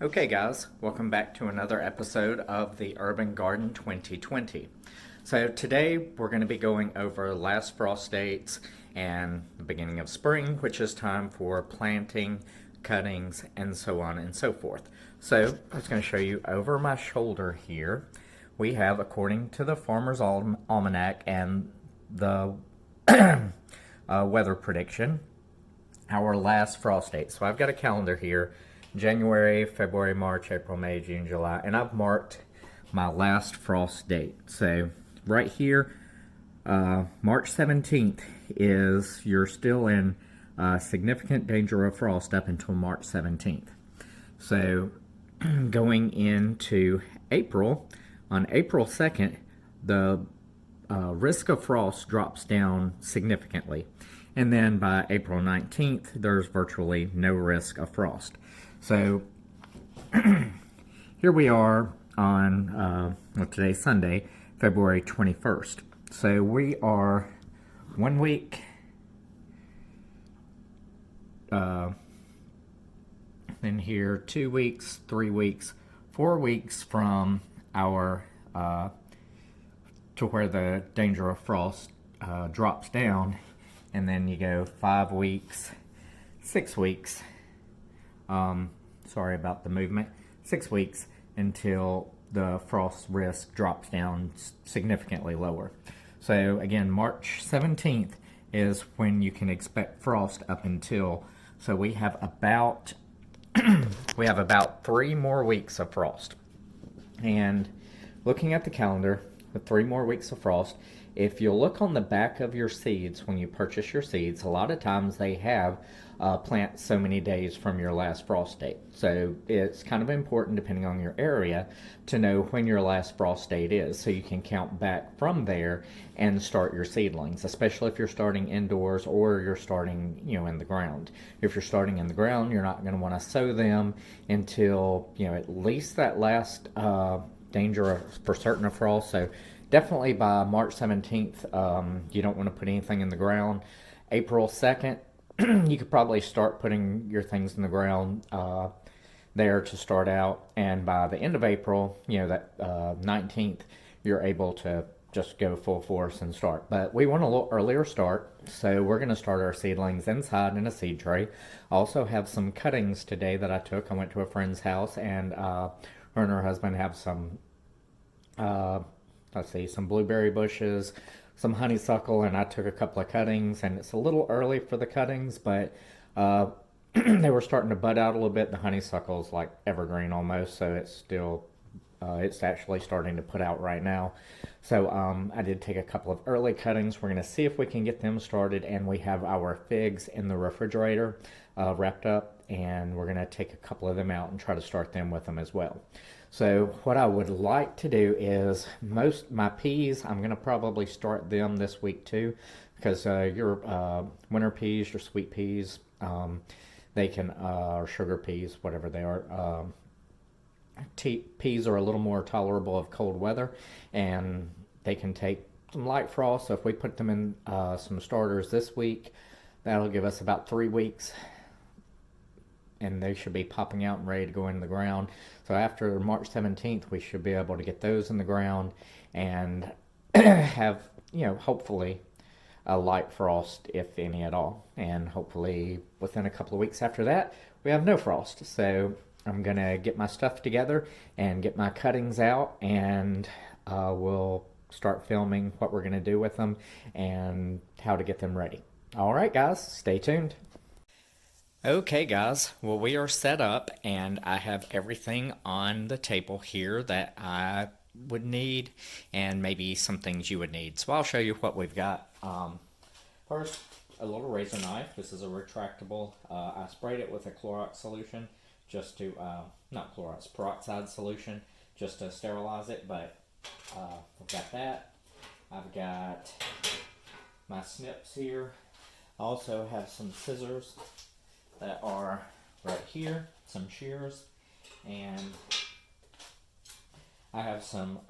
Okay, guys, welcome back to another episode of the Urban Garden 2020. So, today we're going to be going over last frost dates and the beginning of spring, which is time for planting, cuttings, and so on and so forth. So, I was going to show you over my shoulder here. We have, according to the Farmer's Almanac and the weather prediction, our last frost date. So I've got a calendar here: January, February, March, April, May, June, July, and I've marked my last frost date. So right here, March 17th is, you're still in significant danger of frost up until March 17th. So going into April, on April 2nd, the risk of frost drops down significantly. And then by April 19th, there's virtually no risk of frost. So here we are on, today's Sunday, February 21st. So we are 1 week, then here 2 weeks, 3 weeks, 4 weeks from our, to where the danger of frost drops down. And then you go 5 weeks, 6 weeks, sorry about the movement, 6 weeks until the frost risk drops down significantly lower. So again, March 17th is when you can expect frost up until, so we have about, we have about 3 more weeks of frost. And looking at the calendar, with 3 more weeks of frost, if you look on the back of your seeds when you purchase your seeds, a lot of times they have plant so many days from your last frost date. So it's kind of important, depending on your area, to know when your last frost date is, so you can count back from there and start your seedlings, especially if you're starting indoors or you're starting, in the ground. If you're starting in the ground, you're not going to want to sow them until, at least that last danger for certain of frost. So definitely by March 17th, you don't want to put anything in the ground. April 2nd, you could probably start putting your things in the ground there to start out. And by the end of April, that 19th, you're able to just go full force and start. But we want a little earlier start, so we're going to start our seedlings inside in a seed tray. I also have some cuttings today that I took. I went to a friend's house, and her and her husband have some some blueberry bushes, some honeysuckle, and I took a couple of cuttings. And it's a little early for the cuttings, but they were starting to bud out a little bit. The honeysuckle is like evergreen almost, so it's still, it's actually starting to put out right now. So I did take a couple of early cuttings. We're going to see if we can get them started, and we have our figs in the refrigerator wrapped up, and we're going to take a couple of them out and try to start them with them as well. So what I would like to do is, my peas, I'm going to probably start them this week too, because your winter peas, your sweet peas, they can, or sugar peas, whatever they are, peas are a little more tolerable of cold weather, and they can take some light frost. So if we put them in some starters this week, that'll give us about 3 weeks, and they should be popping out and ready to go into the ground. So after March 17th, we should be able to get those in the ground and have, hopefully a light frost, if any at all. And hopefully within a couple of weeks after that, we have no frost. So I'm going to get my stuff together and get my cuttings out, and we'll start filming what we're going to do with them and how to get them ready. All right, guys, stay tuned. Okay, guys, well, we are set up, and I have everything on the table here that I would need, and maybe some things you would need. So I'll show you what we've got. First, a little razor knife. This is a retractable. I sprayed it with a Clorox solution just to, not Clorox, peroxide solution, just to sterilize it, but I've got that. I've got my snips here. I also have some scissors that are right here, some shears, and I have some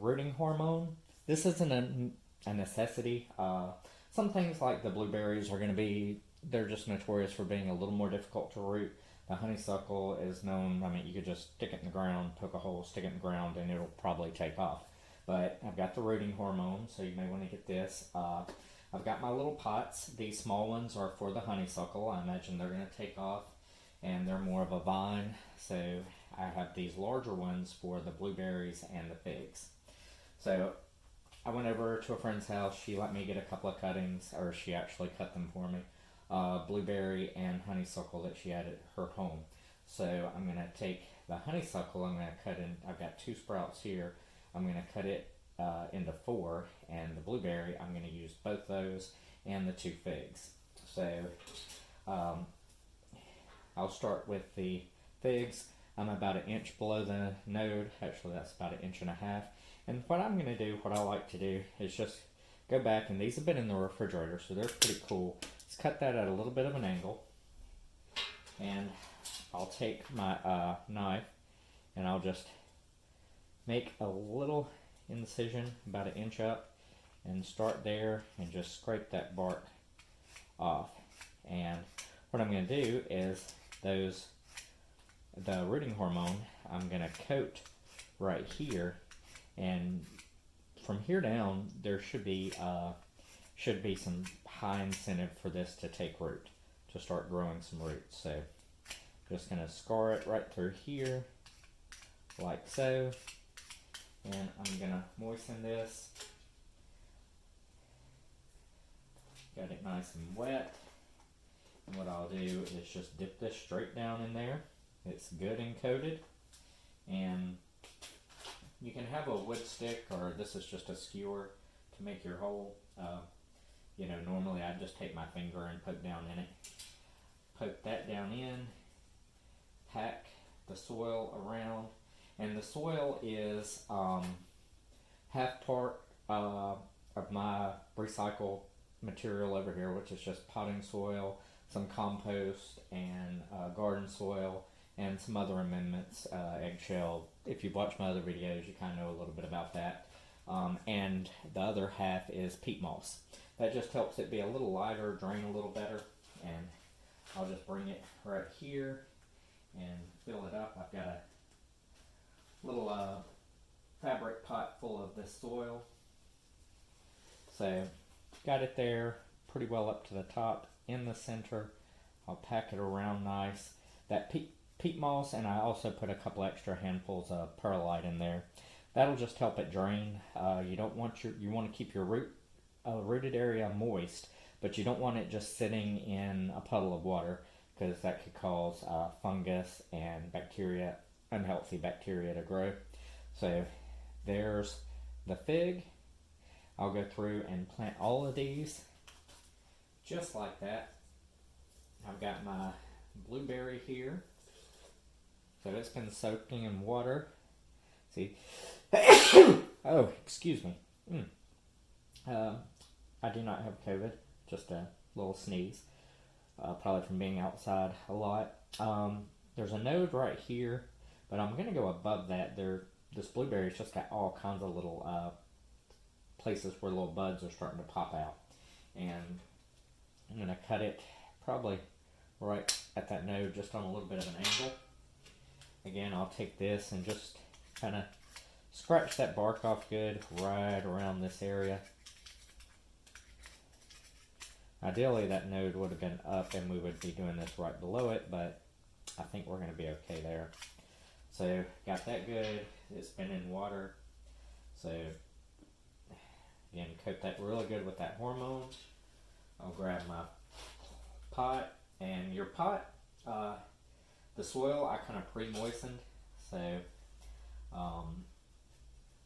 rooting hormone. This isn't a necessity. Some things like the blueberries are going to be, they're just notorious for being a little more difficult to root. The honeysuckle is known, I mean, you could just stick it in the ground, poke a hole, stick it in the ground, and it'll probably take off. But I've got the rooting hormone, so you may want to get this. I've got my little pots. These small ones are for the honeysuckle. I imagine they're going to take off, and they're more of a vine. So I have these larger ones for the blueberries and the figs. So I went over to a friend's house. She let me get a couple of cuttings, or she actually cut them for me. Blueberry and honeysuckle that she had at her home. So I'm going to take the honeysuckle, I'm going to cut in, I've got 2 sprouts here. I'm going to cut it into 4, and the blueberry, I'm going to use both those and the 2 figs. So I'll start with the figs. I'm about 1 inch below the node. Actually, that's about 1.5 inches. And what I'm going to do, what I like to do, is just go back, and these have been in the refrigerator, so they're pretty cool. Let's cut that at a little bit of an angle, and I'll take my knife, and I'll just make a little incision about 1 inch up, and start there, and just scrape that bark off. And what I'm going to do is the rooting hormone, I'm going to coat right here, and from here down there should be some high incentive for this to take root, to start growing some roots. So just going to scar it right through here like so, and I'm going to moisten this. Got it nice and wet, and what I'll do is just dip this straight down in there. It's good and coated, and you can have a wood stick, or this is just a skewer to make your hole. Normally I just take my finger and poke down in it. Poke that down in, pack the soil around, and the soil is half part of my recycle material over here, which is just potting soil, some compost, and garden soil, and some other amendments, eggshell. If you've watched my other videos, you kind of know a little bit about that. And the other half is peat moss. That just helps it be a little lighter, drain a little better. And I'll just bring it right here and fill it up. I've got a little fabric pot full of this soil. So got it there pretty well up to the top. In the center, I'll pack it around nice. That peat moss, and I also put a couple extra handfuls of perlite in there. That'll just help it drain. You want to keep your rooted area moist, but you don't want it just sitting in a puddle of water, because that could cause fungus and bacteria, unhealthy bacteria, to grow. So there's the fig. I'll go through and plant all of these just like that. I've got my blueberry here. So it's been soaking in water. See? Oh, excuse me. I do not have COVID, just a little sneeze. Probably from being outside a lot. There's a node right here, but I'm going to go above that. This blueberry's just got all kinds of little places where little buds are starting to pop out. And I'm going to cut it probably right at that node, just on a little bit of an angle. Again, I'll take this and just kind of scratch that bark off good right around this area. Ideally, that node would have been up and we would be doing this right below it, but I think we're going to be okay there. So, got that good. It's been in water. So, again, coat that really good with that hormone. I'll grab my pot, and your pot, the soil I kind of pre-moistened, so,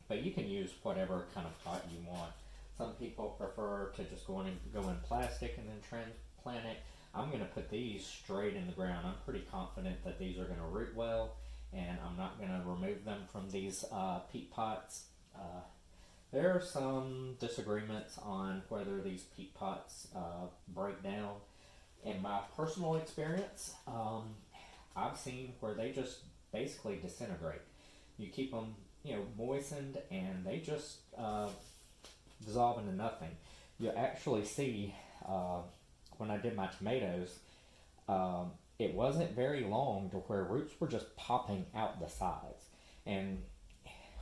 but you can use whatever kind of pot you want. Some people prefer to just go in plastic and then transplant it. I'm going to put these straight in the ground. I'm pretty confident that these are going to root well, and I'm not going to remove them from these peat pots. There are some disagreements on whether these peat pots break down. In my personal experience, I've seen where they just basically disintegrate. You keep them, moistened, and they just dissolve into nothing. You actually see when I did my tomatoes, it wasn't very long to where roots were just popping out the sides. And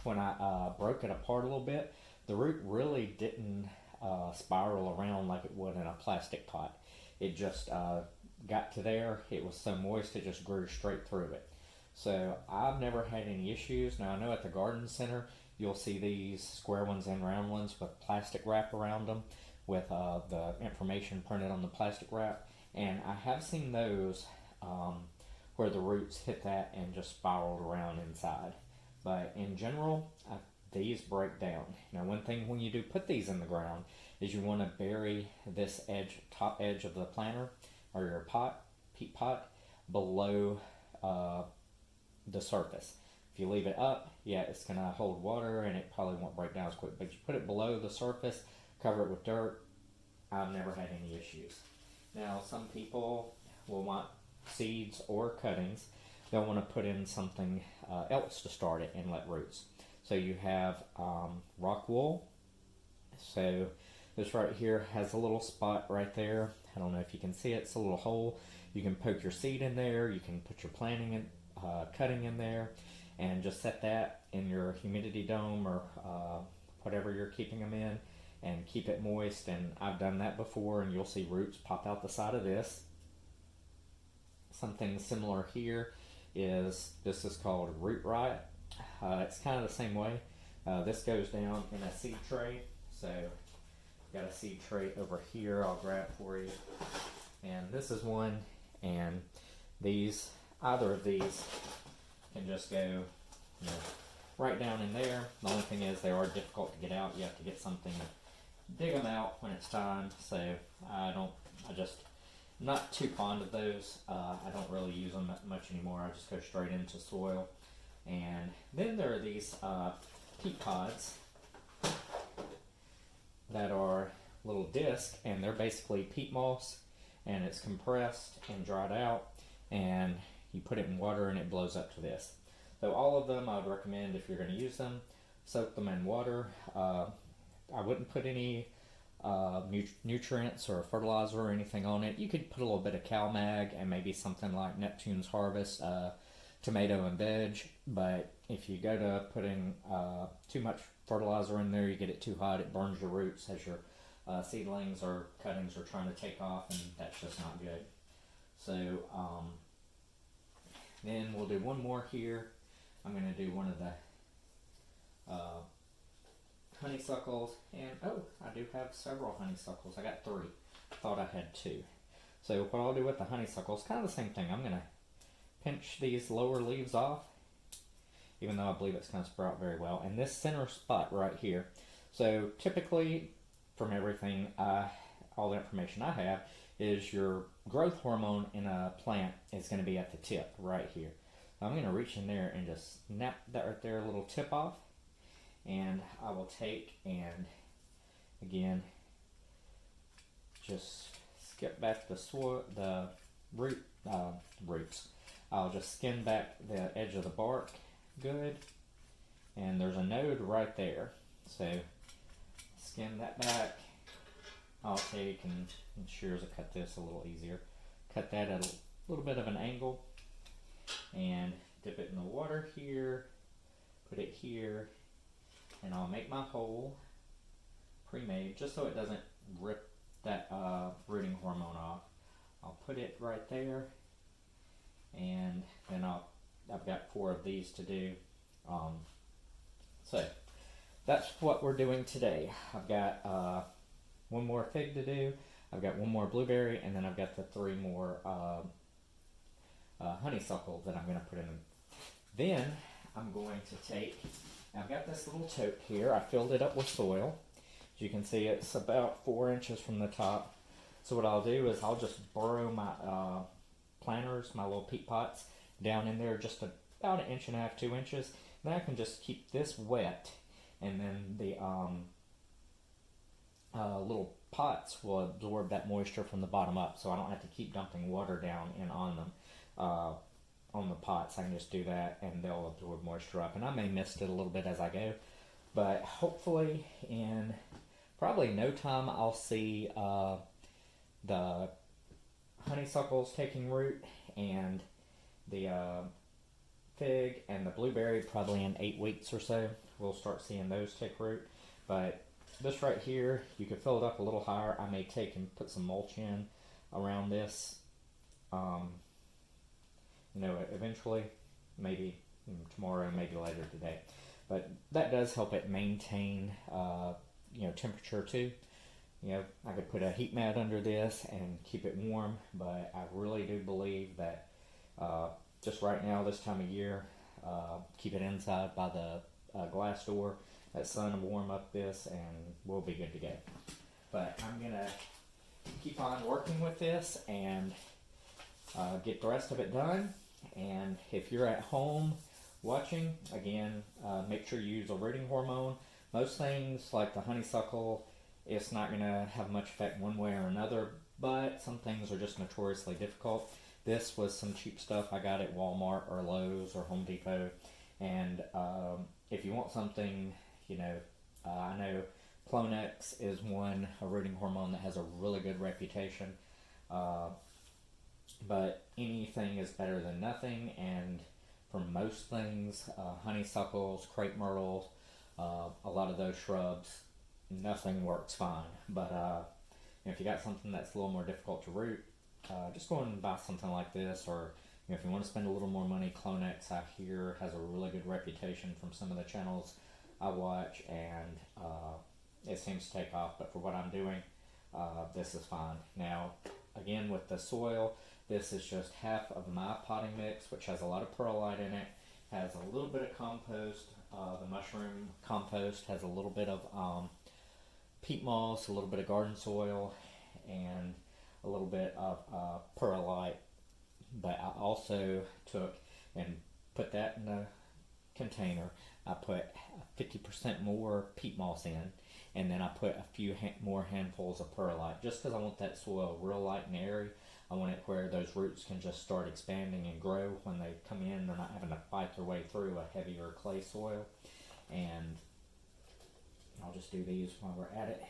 when I broke it apart a little bit, the root really didn't spiral around like it would in a plastic pot. It just got to there. It was so moist it just grew straight through it. So I've never had any issues. Now I know at the garden center you'll see these square ones and round ones with plastic wrap around them with the information printed on the plastic wrap. And I have seen those where the roots hit that and just spiraled around inside. But in general, these break down. Now, one thing when you do put these in the ground is you want to bury this edge, top edge of the planter or your pot, peat pot, below the surface. If you leave it up, yeah, it's going to hold water and it probably won't break down as quick. But if you put it below the surface, cover it with dirt, I've never had any issues. Now, some people will want seeds or cuttings. They'll want to put in something else to start it and let roots. So you have rock wool. So this right here has a little spot right there. I don't know if you can see it. It's a little hole. You can poke your seed in there. You can put your planting in, cutting in there, and just set that in your humidity dome or whatever you're keeping them in, and keep it moist. And I've done that before, and you'll see roots pop out the side of this. Something similar here is, this is called Root Riot. It's kind of the same way. This goes down in a seed tray. So got a seed tray over here I'll grab for you. And this is one, and these, either of these can just go, right down in there. The only thing is they are difficult to get out. You have to get something to dig them out when it's time. So I'm not too fond of those. I don't really use them much anymore. I just go straight into soil. And then there are these peat pods that are little discs, and they're basically peat moss, and it's compressed and dried out, and you put it in water and it blows up to this. So all of them I would recommend, if you're going to use them, soak them in water. I wouldn't put any nutrients or fertilizer or anything on it. You could put a little bit of cow mag and maybe something like Neptune's Harvest, tomato and veg. But if you go to putting too much fertilizer in there, you get it too hot, it burns your roots as your seedlings or cuttings are trying to take off, and that's just not good. So then we'll do one more here. I'm going to do one of the honeysuckles, and I do have several honeysuckles. I got 3. I thought I had 2. So what I'll do with the honeysuckles, kind of the same thing. I'm going to pinch these lower leaves off, even though I believe it's going to sprout very well. And this center spot right here. So typically, from everything, all the information I have, is your growth hormone in a plant is going to be at the tip right here. I'm going to reach in there and just snap that right there, a little tip off. And I will take and, again, just skip back the roots. I'll just skin back the edge of the bark good. And there's a node right there. So skin that back. I'll take and shears will cut this a little easier. Cut that at a little bit of an angle. And dip it in the water here. Put it here. And I'll make my hole pre-made just so it doesn't rip that rooting hormone off. I'll put it right there, and then I've got 4 of these to do. So that's what we're doing today. I've got 1 more fig to do. I've got 1 more blueberry, and then I've got the 3 more honeysuckle that I'm going to put in. Then I'm going to take, I've got this little tote here. I filled it up with soil. As you can see, it's about 4 inches from the top. So what I'll do is I'll just burrow my planters, my little peat pots, down in there just about 1.5 inches, 2 inches. Then I can just keep this wet, and then the little pots will absorb that moisture from the bottom up, so I don't have to keep dumping water down and on them. On the pots, I can just do that and they'll absorb moisture up. And I may mist it a little bit as I go, but hopefully in probably no time I'll see the honeysuckles taking root, and the fig and the blueberry probably in 8 weeks or so. We'll start seeing those take root. But this right here, you could fill it up a little higher. I may take and put some mulch in around this. Eventually, maybe tomorrow, maybe later today. But that does help it maintain, temperature too. I could put a heat mat under this and keep it warm, but I really do believe that just right now, this time of year, keep it inside by the glass door. That sun will warm up this and we'll be good to go. But I'm going to keep on working with this and get the rest of it done. And if you're at home watching, again, make sure you use a rooting hormone. Most things like the honeysuckle, it's not going to have much effect one way or another, but some things are just notoriously difficult. This was some cheap stuff I got at Walmart or Lowe's or Home Depot. And if you want something, I know Clonex is a rooting hormone that has a really good reputation. But anything is better than nothing, and for most things, honeysuckles, crepe myrtles, a lot of those shrubs, nothing works fine. But if you got something that's a little more difficult to root, just go and buy something like this. Or if you want to spend a little more money, Clonex I hear has a really good reputation from some of the channels I watch, and it seems to take off. But for what I'm doing, this is fine. Now, again, with the soil, this is just half of my potting mix, which has a lot of perlite in it, has a little bit of compost. The mushroom compost has a little bit of peat moss, a little bit of garden soil, and a little bit of perlite. But I also took and put that in a container. I put 50% more peat moss in, and then I put a few more handfuls of perlite, just because I want that soil real light and airy. I want it where those roots can just start expanding and grow when they come in. They're not having to fight their way through a heavier clay soil. And I'll just do these while we're at it.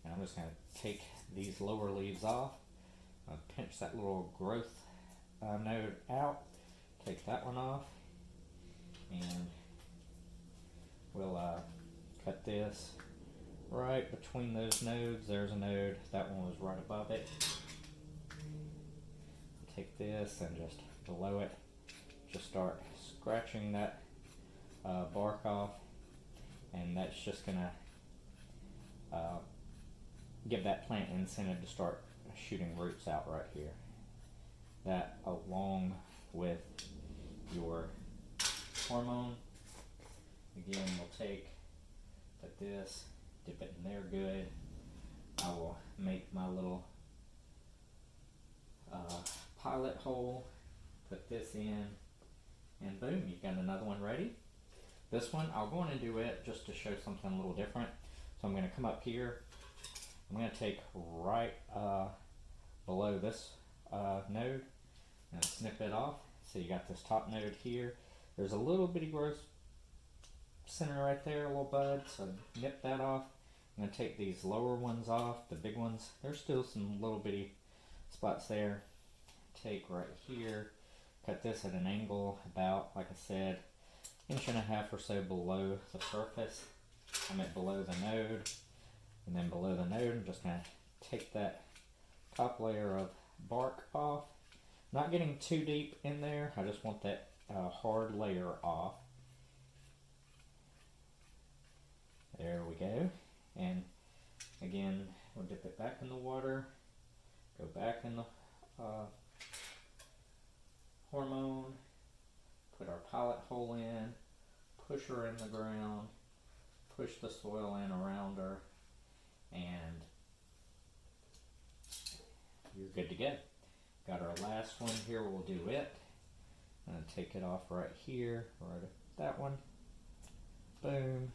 And I'm just going to take these lower leaves off. I'll pinch that little growth node out. Take that one off. And we'll cut this right between those nodes. There's a node. That one was right above it. Take this and just below it, just start scratching that bark off, and that's just gonna give that plant incentive to start shooting roots out right here. That, along with your hormone, again, we'll put this, dip it in there good. I will make my little pilot hole, put this in, and boom, you've got another one ready. This one, I'll go in and do it just to show something a little different. So I'm going to come up here. I'm going to take right below this node and snip it off. So you got this top node here. There's a little bitty growth center right there, a little bud, so nip that off. I'm going to take these lower ones off, the big ones. There's still some little bitty spots there. Take right here, cut this at an angle about, like I said, 1.5 inches or so below the surface. I meant below the node. And then below the node, I'm just going to take that top layer of bark off. Not getting too deep in there. I just want that hard layer off. There we go. And again, we'll dip it back in the water. Go back in the hormone. Put our pilot hole in. Push her in the ground. Push the soil in around her. And you're good to go. Got our last one here, we'll do it. I'm going to take it off right here, right at that one. Boom.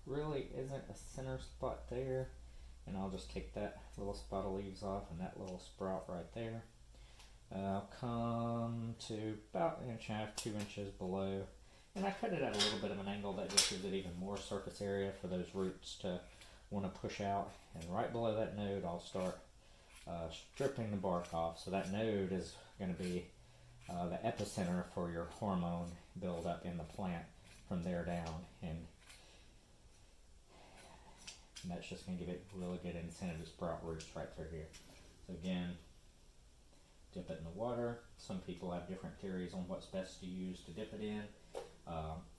Really isn't a center spot there. And I'll just take that little spot of leaves off and that little sprout right there. I'll come to about 1.5 inches, 2 inches below. And I cut it at a little bit of an angle that just gives it even more surface area for those roots to want to push out. And right below that node, I'll start stripping the bark off. So that node is going to be the epicenter for your hormone buildup in the plant from there down, and that's just going to give it really good incentive to sprout roots right through here. So again, dip it in the water. Some people have different theories on what's best to use to dip it in.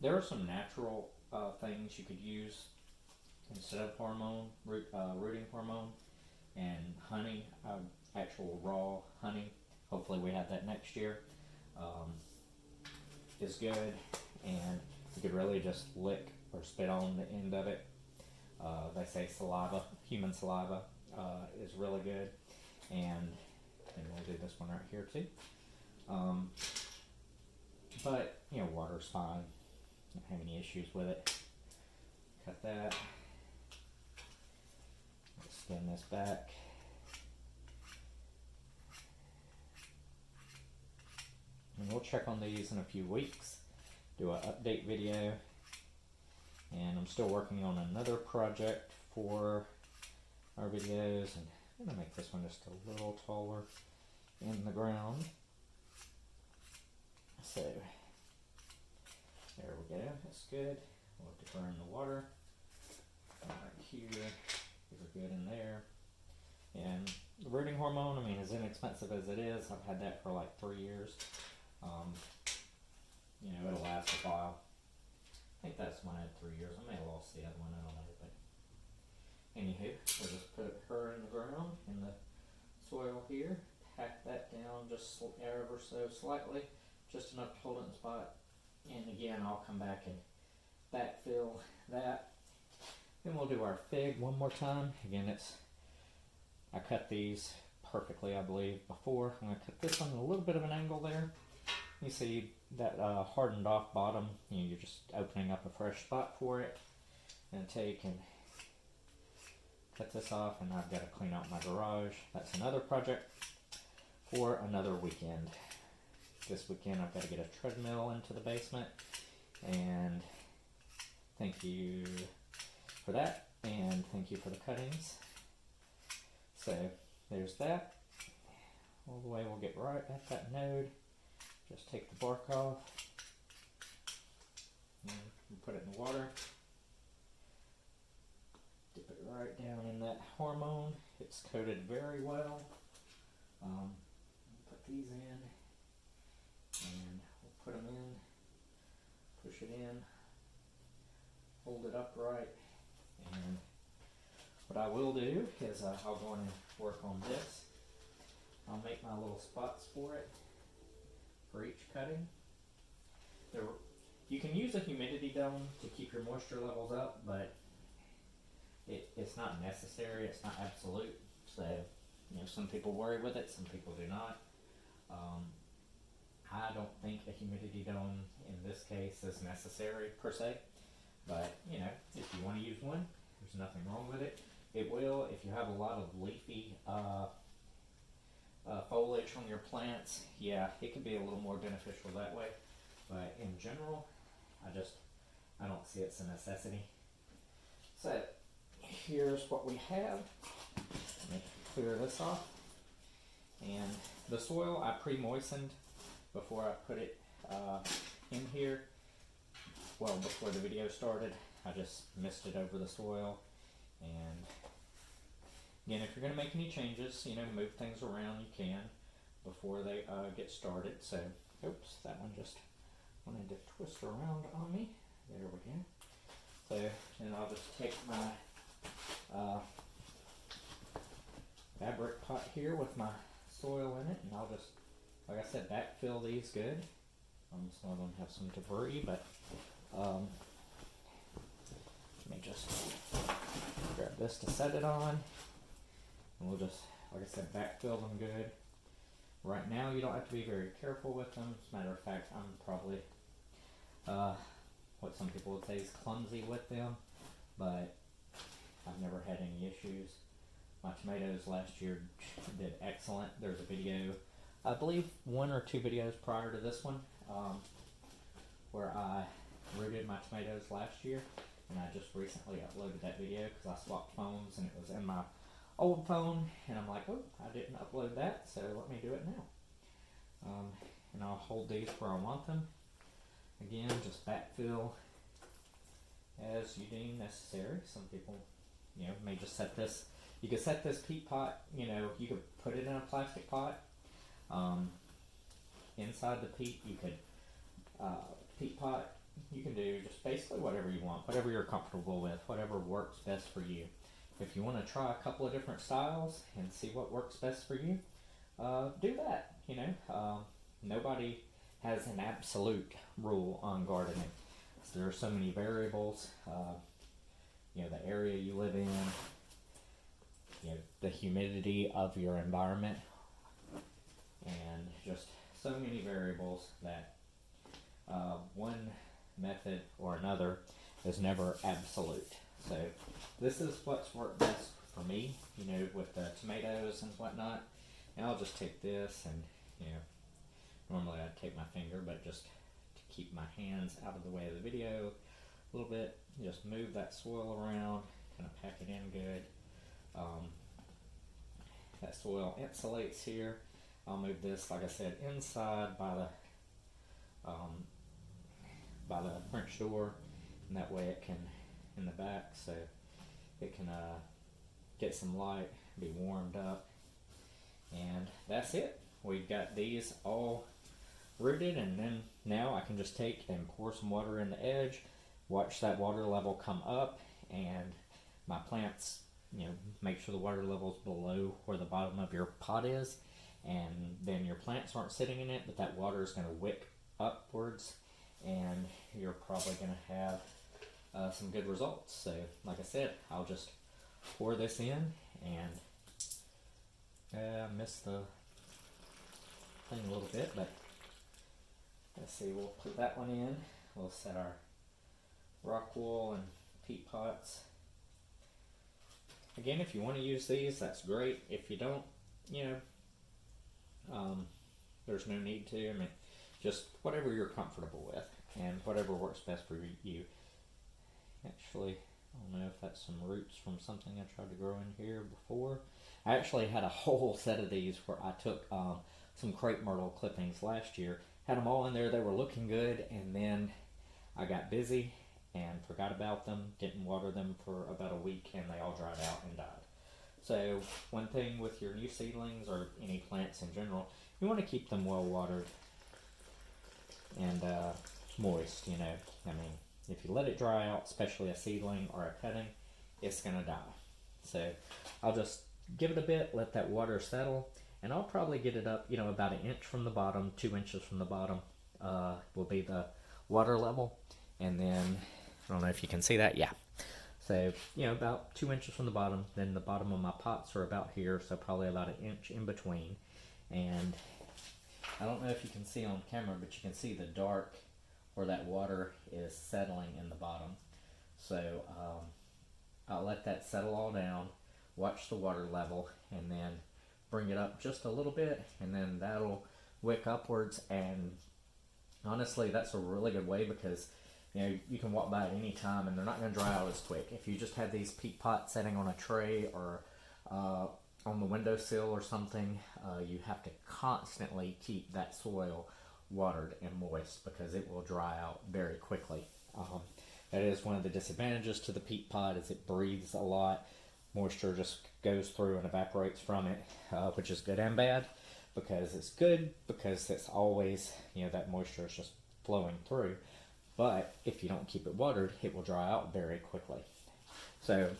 There are some natural things you could use instead of hormone, rooting hormone, and honey, actual raw honey. Hopefully we have that next year. Is good, and you could really just lick or spit on the end of it. They say saliva, human saliva, is really good, and we'll do this one right here too. But you know, water's fine. Don't have any issues with it. Cut that. Let's spin this back. And we'll check on these in a few weeks, do an update video. And I'm still working on another project for our videos, and I'm gonna make this one just a little taller in the ground. So there we go, that's good. We'll have to burn the water right here, give her good in there. And the rooting hormone, I mean, as inexpensive as it is, I've had that for like 3 years. You know, it'll last a while. I think that's when I had 3 years. I may have lost the other one, I don't know. But anywho, we'll just put her in the ground, in the soil here. Pack that down just ever so slightly, just enough to hold it in spot. And again, I'll come back and backfill that. Then we'll do our fig one more time. Again, I cut these perfectly, I believe, before. I'm going to cut this one at a little bit of an angle there. You see that hardened off bottom, you're just opening up a fresh spot for it. And take and cut this off, and I've got to clean out my garage. That's another project for another weekend. This weekend I've got to get a treadmill into the basement, and thank you for that, and thank you for the cuttings. So there's that. All the way we'll get right at that node. Just take the bark off and put it in the water. Dip it right down in that hormone. It's coated very well. Put these in, and we'll put them in, push it in, hold it upright, and what I will do is I'll go in and work on this. I'll make my little spots for it for each cutting. You can use a humidity dome to keep your moisture levels up, but it's not necessary, it's not absolute. So, you know, some people worry with it, some people do not. I don't think a humidity dome in this case is necessary per se, but you know, if you want to use one, there's nothing wrong with it. It will, if you have a lot of leafy foliage on your plants, yeah, it can be a little more beneficial that way. But in general, I don't see it's a necessity. So here's what we have. Let me clear this off. And the soil I pre-moistened before I put it in here. Well, before the video started, I just misted over the soil. And again, if you're going to make any changes, you know, move things around, you can before they get started. So, oops, that one just wanted to twist around on me. There we go. So, then I'll just take my fabric pot here with my soil in it, and I'll just, like I said, backfill these good. Some of them have some debris, but let me just grab this to set it on, and we'll just, like I said, backfill them good. Right now, you don't have to be very careful with them. As a matter of fact, I'm probably what some people would say is clumsy with them, but I've never had any issues. My tomatoes last year did excellent. There's a video, I believe 1 or 2 videos prior to this one, where I rooted my tomatoes last year, and I just recently uploaded that video because I swapped phones and it was in my old phone, and I'm like, oh, I didn't upload that, so let me do it now. And I'll hold these where I want them. Again, just backfill as you deem necessary. Some people, may just set this. You could set this peat pot. You could put it in a plastic pot. Inside the peat, you could peat pot. You can do just basically whatever you want, whatever you're comfortable with, whatever works best for you. If you want to try a couple of different styles and see what works best for you, do that. Nobody has an absolute rule on gardening. So there are so many variables. The area you live in, the humidity of your environment, and just so many variables that one method or another is never absolute. So this is what's worked best for me, with the tomatoes and whatnot. And I'll just take this and, normally I'd take my finger, but just to keep my hands out of the way of the video a little bit, just move that soil around, kind of pack it in good. That soil insulates here. I'll move this, like I said, inside by the French door, and that way it can, in the back, so it can get some light, be warmed up, and that's it. We've got these all rooted, and then now I can just take and pour some water in the edge, watch that water level come up, and my plants, make sure the water level's below where the bottom of your pot is, and then your plants aren't sitting in it, but that water is going to wick upwards, and you're probably going to have some good results. So like I said, I'll just pour this in, and I missed the thing a little bit, but let's see, we'll put that one in. We'll set our rock wool and peat pots. Again, if you want to use these, that's great. If you don't, there's no need to. Just whatever you're comfortable with and whatever works best for you. Actually, I don't know if that's some roots from something I tried to grow in here before. I actually had a whole set of these where I took some crepe myrtle clippings last year, had them all in there. They were looking good, and then I got busy and forgot about them, didn't water them for about a week, and they all dried out and died. So one thing with your new seedlings or any plants in general, you want to keep them well watered and moist. If you let it dry out, especially a seedling or a cutting, it's going to die. So I'll just give it a bit, let that water settle, and I'll probably get it up, about an inch from the bottom, 2 inches from the bottom will be the water level. And then, I don't know if you can see that, yeah. So, about 2 inches from the bottom, then the bottom of my pots are about here, so probably about an inch in between. And I don't know if you can see on camera, but you can see the dark where that water is settling in the bottom. So I'll let that settle all down, watch the water level, and then bring it up just a little bit, and then that'll wick upwards. And honestly, that's a really good way because you can walk by at any time and they're not going to dry out as quick. If you just have these peat pots sitting on a tray or on the windowsill or something, you have to constantly keep that soil watered and moist because it will dry out very quickly. That is one of the disadvantages to the peat pot, is it breathes a lot. Moisture just goes through and evaporates from it, which is good and bad. Because it's good, because it's always, that moisture is just flowing through. But if you don't keep it watered, it will dry out very quickly. So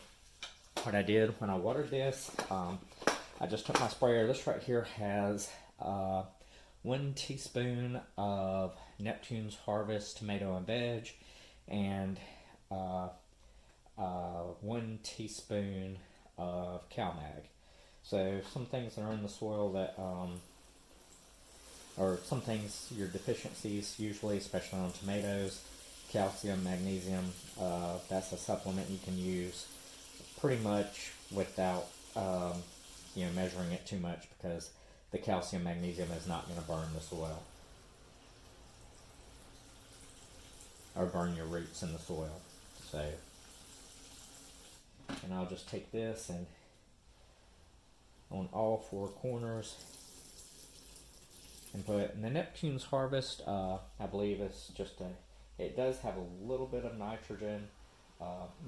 what I did when I watered this, I just took my sprayer. This right here has 1 teaspoon of Neptune's Harvest tomato and veg, and 1 teaspoon of CalMag. So some things that are in the soil that, or some things, your deficiencies usually, especially on tomatoes, calcium, magnesium, that's a supplement you can use pretty much without, measuring it too much, because the calcium, magnesium is not going to burn the soil or burn your roots in the soil. So, and I'll just take this and on all four corners. And put, and the Neptune's Harvest, I believe it's just it does have a little bit of nitrogen,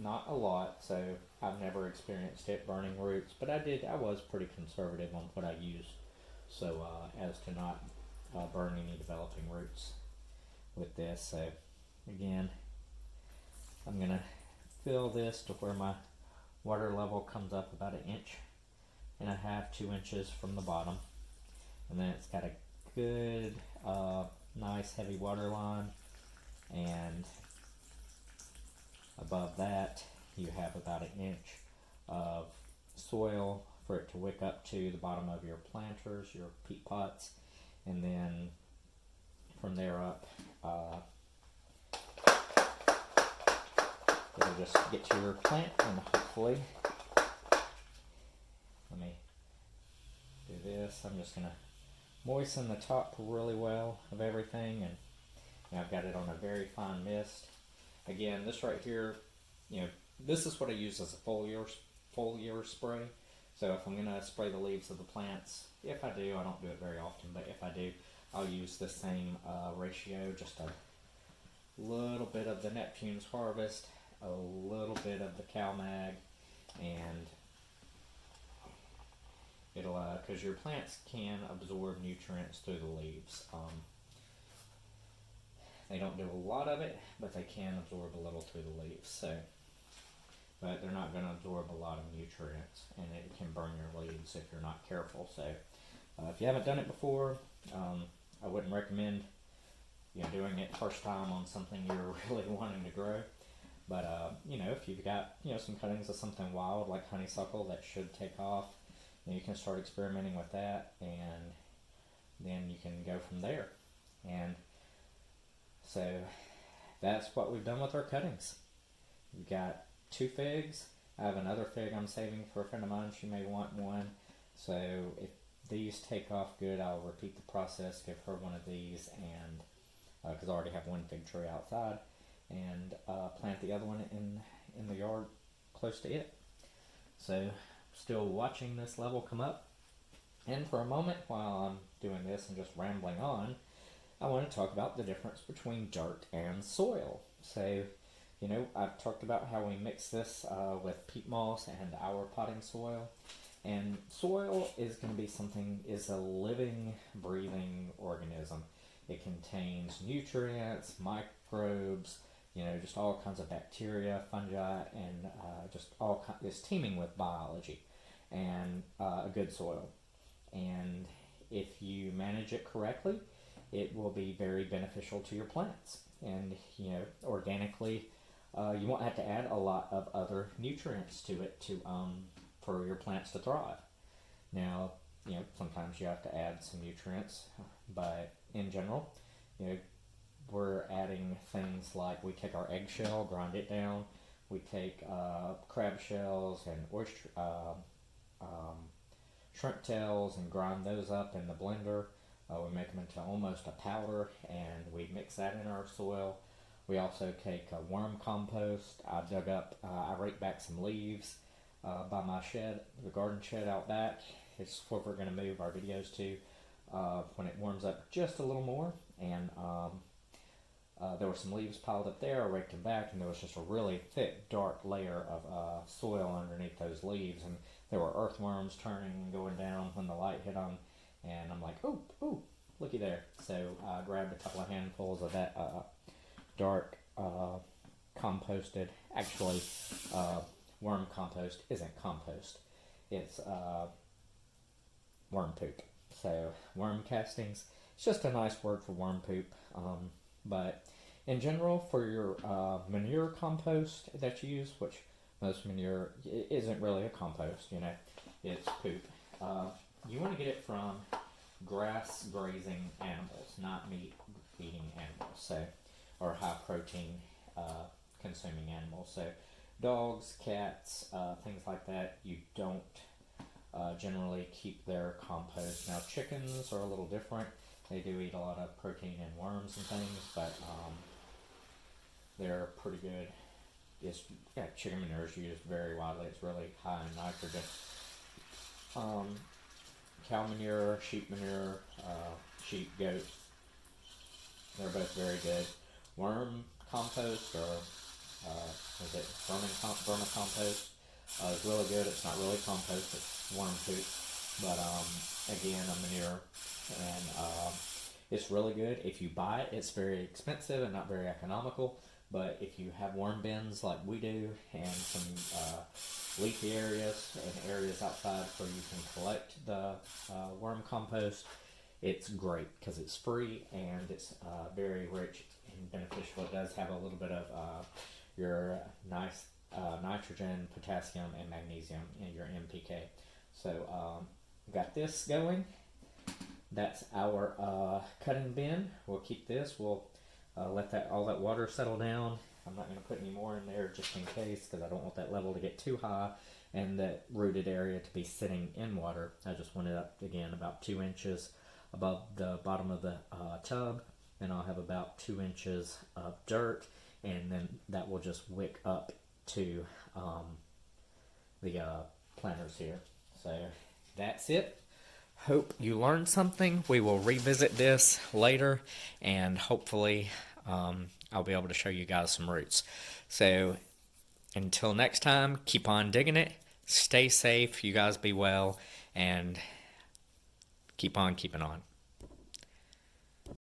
not a lot, so I've never experienced it burning roots, but I was pretty conservative on what I used, so as to not burn any developing roots with this. So again, I'm gonna fill this to where my water level comes up about 1.5 to 2 inches from the bottom, and then it's got a good nice heavy water line, and above that you have about 1 inch of soil for it to wick up to the bottom of your planters, your peat pots, and then from there up it'll just get to your plant, and hopefully, let me do this. I'm just gonna moisten the top really well of everything, and I've got it on a very fine mist. Again, this right here, this is what I use as a foliar spray. So if I'm going to spray the leaves of the plants, if I do, I don't do it very often, but if I do, I'll use the same ratio, just a little bit of the Neptune's Harvest, a little bit of the CalMag, and it'll, because your plants can absorb nutrients through the leaves. They don't do a lot of it, but they can absorb a little through the leaves. So, but they're not going to absorb a lot of nutrients, and it can burn your leaves if you're not careful. So, if you haven't done it before, I wouldn't recommend doing it first time on something you're really wanting to grow. But if you've got some cuttings of something wild like honeysuckle that should take off, you can start experimenting with that, and then you can go from there. And so that's what we've done with our cuttings. We've got 2 figs. I have another fig I'm saving for a friend of mine. She may want one. So if these take off good, I'll repeat the process, give her one of these, and because I already have one fig tree outside, and plant the other one in the yard close to it. So still watching this level come up, and for a moment while I'm doing this and just rambling on, I want to talk about the difference between dirt and soil. So I've talked about how we mix this with peat moss and our potting soil, and soil is going to be is a living, breathing organism. It contains nutrients, microbes, just all kinds of bacteria, fungi, and just it's teeming with biology, and a good soil. And if you manage it correctly, it will be very beneficial to your plants. And organically, you won't have to add a lot of other nutrients to it for your plants to thrive. Now, sometimes you have to add some nutrients, but in general, we're adding things like, we take our eggshell, grind it down. We take crab shells and oyster, shrimp tails, and grind those up in the blender. We make them into almost a powder, and we mix that in our soil. We also take worm compost. I rake back some leaves by my shed, the garden shed out back. It's where we're going to move our videos to when it warms up just a little more. And there were some leaves piled up there. I raked them back, and there was just a really thick, dark layer of soil underneath those leaves. And there were earthworms turning and going down when the light hit them. And I'm like, oh, looky there. So I grabbed a couple of handfuls of that dark composted. Actually, worm compost isn't compost. It's worm poop. So worm castings. It's just a nice word for worm poop. But in general, for your manure compost that you use, which most manure isn't really a compost, it's poop. You want to get it from grass grazing animals, not meat eating animals, so, or high protein consuming animals. So dogs, cats, things like that, you don't generally keep their compost. Now chickens are a little different. They do eat a lot of protein and worms and things, but they're pretty good. Chicken manure is used very widely. It's really high in nitrogen. Cow manure, sheep manure, sheep, goat. They're both very good. Worm compost or is it vermicompost is really good. It's not really compost; it's worm poop, but again, a manure, and it's really good. If you buy it, it's very expensive and not very economical. But if you have worm bins like we do, and some leafy areas and areas outside where you can collect the worm compost, it's great because it's free and it's very rich and beneficial. It does have a little bit of your nice nitrogen, potassium, and magnesium in your NPK. So got this going. That's our cutting bin. We'll keep this. We'll let all that water settle down. I'm not going to put any more in there just in case because I don't want that level to get too high and that rooted area to be sitting in water. I just want it up again about 2 inches above the bottom of the tub, and I'll have about 2 inches of dirt, and then that will just wick up to the planters here. So that's it. Hope you learned something. We will revisit this later, and hopefully I'll be able to show you guys some roots. So until next time, keep on digging it. Stay safe. You guys be well, and keep on keeping on.